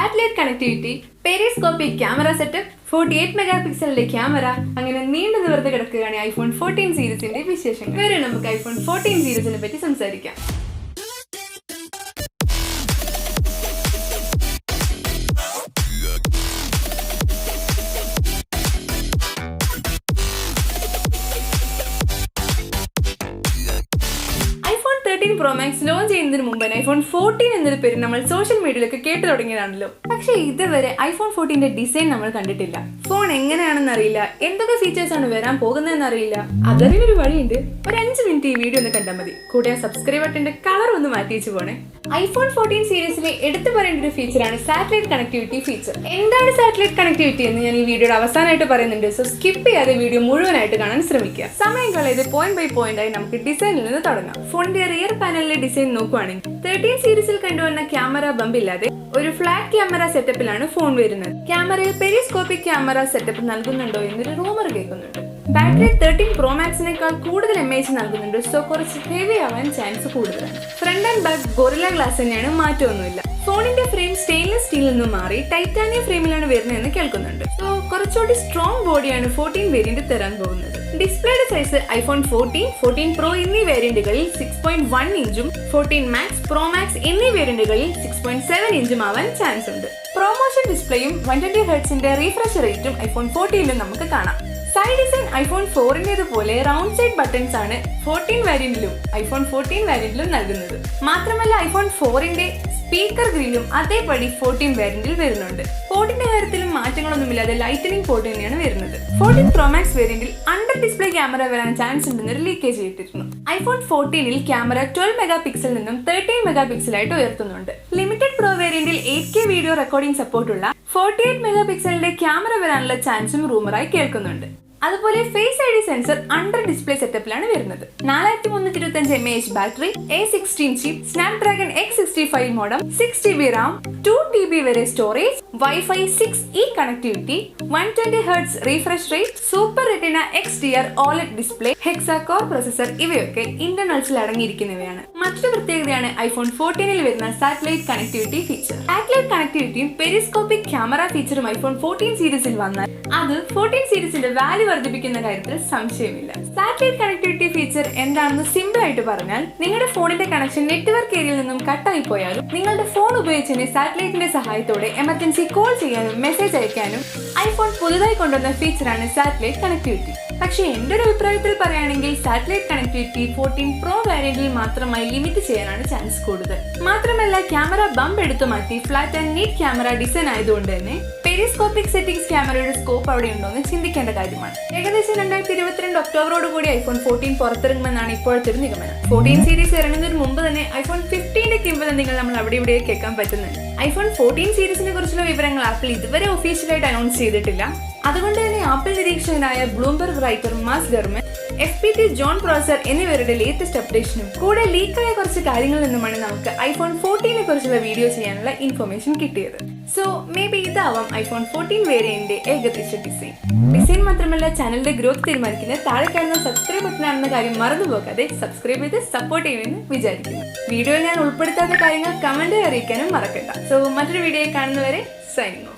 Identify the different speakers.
Speaker 1: satellite connectivity, periscopic camera setup, 48 മെഗാപിക്സലിന്റെ camera, അങ്ങനെ നീണ്ടു നിവർന്ന് കിടക്കുകയാണ് ഐഫോൺ 14 സീരീസിന്റെ വിശേഷങ്ങൾ. വരെ നമുക്ക് ഐഫോൺ 14 സീരീസിനെ പറ്റി സംസാരിക്കാം. Pro Max ലോഞ്ച് ചെയ്യുന്നതിന് മുമ്പ് ഐഫോൺ 14 എന്നൊരു പേര് നമ്മൾ സോഷ്യൽ മീഡിയയിലൊക്കെ കേട്ടു തുടങ്ങിയതാണല്ലോ. പക്ഷേ ഇതുവരെ ഐഫോൺ 14ന്റെ ഡിസൈൻ നമ്മൾ കണ്ടിട്ടില്ല. ഫോൺ എങ്ങനെയാണെന്ന് അറിയില്ല, എന്തൊക്കെ ഫീച്ചേഴ്സ് ആണ് വരാൻ പോകുന്നതെന്ന് അറിയില്ല. അതറിയൊരു വഴിയുണ്ട്. ഒരു 5 മിനിറ്റ് ഈ വീഡിയോ ഒന്ന് കണ്ടാൽ മതി. കൂടെ ആ സബ്സ്ക്രൈബ് ബട്ടന്റെ കളർ ഒന്ന് മാറ്റി വെച്ച് പോണേ. ഐഫോൺ 14 സീരീസിലെ എടുത്തു പറയേണ്ട ഒരു ഫീച്ചറാണ് സാറ്റലൈറ്റ് കണക്ടിവിറ്റി ഫീച്ചർ. എന്താണ് സാറ്റലൈറ്റ് കണക്ടിവിറ്റി എന്ന് ഞാൻ ഈ വീഡിയോയുടെ അവസാനമായിട്ട് പറയുന്നുണ്ട്. സോ സ്കിപ്പ് ചെയ്യാതെ വീഡിയോ മുഴുവനായിട്ട് കാണാൻ ശ്രമിക്കുക. സമയം കളയത് പോയിന്റ് ബൈ പോയിന്റ് ആയി നമുക്ക് ഡിസൈനിൽ നിന്ന് തുടങ്ങാം. ഫോണിന്റെ റിയർ പാനലിലെ ഡിസൈൻ നോക്കുവാണെങ്കിൽ 13 സീരീസിൽ കണ്ടുവന്ന ക്യാമറ ബമ്പ് ഇല്ലാതെ ഒരു ഫ്ലാറ്റ് ക്യാമറ സെറ്റപ്പിലാണ് ഫോൺ വരുന്നത്. ക്യാമറയിൽ പെരിസ്കോപ്പിക് ക്യാമറ സെറ്റപ്പ് നൽകുന്നുണ്ടോ എന്നൊരു റൂമർ കേൾക്കുന്നുണ്ട്. ബാറ്ററി 13 Pro Maxനേക്കാൾ കൂടുതൽ mAh നൽകുന്നുണ്ട്. സോ കുറച്ച് ഹെവി ആവാൻ ചാൻസ് കൂടുതലാണ്. Front and back gorilla glass തന്നെയാണ്, മാറ്റമൊന്നുമില്ല. ഫോണിന്റെ ഫ്രെയിം സ്റ്റെയിൻലെസ് സ്റ്റീലിൽ നിന്ന് മാറി ടൈറ്റാനിയം ഫ്രെയിമിലാണ് വരുന്നതെന്ന് കേൾക്കുന്നുണ്ട്. സോ കുറച്ചുകൂടി സ്ട്രോങ് ബോഡിയാണ് 14 വേരിയന്റ് തരാൻ പോകുന്നത്. ഡിസ്പ്ലേയുടെ സൈസ് ഐഫോൺ 14, 14 Pro എന്നീ വേരിയന്റുകളിൽ 6.1 ഇഞ്ചും 14 Max, Pro Max എന്നീ വേരിയന്റുകളിൽ 6.7 ഇഞ്ചും ആവാൻ ചാൻസ് ഉണ്ട്. പ്രൊമോഷൻ ഡിസ്പ്ലേയും 120 ഹെർട്സിന്റെ റീഫ്രഷ് റേറ്റും ഐഫോൺ 14ലും നമുക്ക് കാണാം. സൈഡ് ഡിസൈൻ ഐഫോൺ 4ന്റേതുപോലെ റൗണ്ട് സൈഡ് ബട്ടൺസ് ആണ് 14 വേരിയന്റിലും ഐഫോൺ 14 വേരിയന്റിലും നൽകുന്നത്. മാത്രമല്ല ഐഫോൺ 4ന്റെ സ്പീക്കർ ഗ്രില്ലും അതേപടി 14 വേരിയന്റിൽ വരുന്നുണ്ട്. പോർട്ടിന്റെ കാര്യത്തിലും മാറ്റങ്ങളൊന്നുമില്ലാതെ ലൈറ്റനിങ് പോർട്ട് തന്നെയാണ് വരുന്നത്. 14 Pro Max വേരിയന്റിൽ അണ്ടർ ഡിസ്പ്ലേ ക്യാമറ വരാൻ ചാൻസ് ഉണ്ടെന്നൊരു ലീക്കേജ് ചെയ്തിരുന്നു. ഐഫോൺ 14ൽ ക്യാമറ 12 മെഗാപിക്സൽ നിന്നും 13 മെഗാപിക്സലായിട്ട് ഉയർത്തുന്നുണ്ട്. ലിമിറ്റഡ് പ്രോ വേരിയന്റിൽ 8K വീഡിയോ റെക്കോർഡിംഗ് സപ്പോർട്ടുള്ള 48 മെഗാപിക്സലിന്റെ ക്യാമറ വരാനുള്ള ചാൻസും റൂമറായി കേൾക്കുന്നുണ്ട്. അതുപോലെ face I D sensor under display സെറ്റപ്പിലാണ് വരുന്നത്. 4325 mAh battery, A16 chip, Snapdragon X65 modem, 6GB RAM, 2TB വരെ storage, wifi 6E connectivity, 120 hertz refresh rate, super retina XDR OLED display, hexa core processor ഇവയൊക്കെ ഇന്റർണൽസിൽ അടങ്ങിയിരിക്കുന്നവയാണ്. മറ്റൊരു പ്രത്യേകതയാണ് iPhone 14ൽ വരുന്ന സാറ്റലൈറ്റ് കണക്ടിവിറ്റി ഫീച്ചർ. സാറ്റലൈറ്റ് കണക്ടിവിറ്റിയും പെരിസ്കോപ്പിക് ക്യാമറ ഫീച്ചറും ഐഫോൺ 14 സീരീസിൽ വന്നാൽ അത് 14 സീരീസിന്റെ വാല്യൂ വർദ്ധിപ്പിക്കുന്ന കാര്യത്തിൽ സംശയമില്ല. സാറ്റലൈറ്റ് കണക്ടിവിറ്റി ഫീച്ചർ എന്താണെന്ന് സിമ്പിൾ ആയിട്ട് പറഞ്ഞാൽ, നിങ്ങളുടെ ഫോണിന്റെ കണക്ഷൻ നെറ്റ്വർക്ക് ഏരിയയിൽ നിന്നും കട്ടായി പോയാലും നിങ്ങളുടെ ഫോൺ ഉപയോഗിച്ച് സാറ്റലൈറ്റിന്റെ സഹായത്തോടെ എമർജൻസി കോൾ ചെയ്യാനും മെസ്സേജ് അയക്കാനും ഐഫോൺ പുതുതായി കൊണ്ടുവന്ന ഫീച്ചറാണ് സാറ്റലൈറ്റ് കണക്ടിവിറ്റി. പക്ഷേ എന്റെ ഒരു അഭിപ്രായത്തിൽ പറയുകയാണെങ്കിൽ സാറ്റലൈറ്റ് കണക്ടിവിറ്റി 14 Pro വേരിയന്റിൽ മാത്രമായി ലിമിറ്റ് ചെയ്യാനാണ് ചാൻസ് കൂടുതൽ. മാത്രമല്ല ക്യാമറ ബമ്പ് എടുത്തു മാറ്റി flat and NEET camera design ആയതുകൊണ്ട് തന്നെ പെരിസ്കോപ്പിക് സെറ്റിംഗ്സ് ക്യാമറയുടെ സ്കോപ്പ് അവിടെ ഉണ്ടോ എന്ന് ചിന്തിക്കേണ്ട കാര്യമാണ്. ഏകദേശം 2022 ഒക്ടോബറോട് കൂടി ഐഫോൺ 14 പുറത്തിറങ്ങുമെന്നാണ് ഇപ്പോഴത്തെ ഒരു നിഗമനം. 14 സീരീസ് ഇറങ്ങുന്നതിന് മുമ്പ് തന്നെ ഐഫോൺ 15ന്റെ കിംവദന്തികൾ നമ്മൾ അവിടെ ഇവിടെ കേൾക്കാൻ പറ്റുന്നുണ്ട്. ഐഫോൺ 14 സീരീസിനെ കുറിച്ചുള്ള വിവരങ്ങൾ ആപ്പിൾ ഇതുവരെ ഒഫീഷ്യലായിട്ട് അനൗൺസ് ചെയ്തിട്ടില്ല. അതുകൊണ്ട് തന്നെ ആപ്പിൾ നിരീക്ഷകനായ ബ്ലൂംബർഗ് റൈറ്റർ മാസ് ഗർമൻ, FPT ജോൺ പ്രോസർ എന്നിവരുടെ ലേറ്റസ്റ്റ് അപ്ഡേഷനും കൂടെ ലീക്കായ കുറച്ച് കാര്യങ്ങളിൽ നിന്നുമാണ് നമുക്ക് ഐഫോൺ 14നെ കുറിച്ചുള്ള വീഡിയോ ചെയ്യാനുള്ള ഇൻഫർമേഷൻ കിട്ടിയത്. സോ മേ ബി ഇതാവാം ഐഫോൺ 14 വേരിയന്റിന്റെ ഏകദേശ ഡിസൈൻ മാത്രമല്ല ചാനലിന്റെ ഗ്രോത്ത് തീരുമാനിക്കുന്ന താഴെ കാണുന്ന സബ്സ്ക്രൈബ് ബട്ടനാണെന്ന കാര്യം മറന്നുപോകാതെ സബ്സ്ക്രൈബ് ചെയ്ത് സപ്പോർട്ട് ചെയ്യുമെന്ന് വിചാരിക്കുന്നു. വീഡിയോയിൽ ഞാൻ ഉൾപ്പെടുത്താത്ത കാര്യങ്ങൾ കമന്റ് അറിയിക്കാനും മറക്കണ്ട. സോ മറ്റൊരു വീഡിയോയിൽ കാണുന്നവരെ സൈനിങ് ഓഫ്.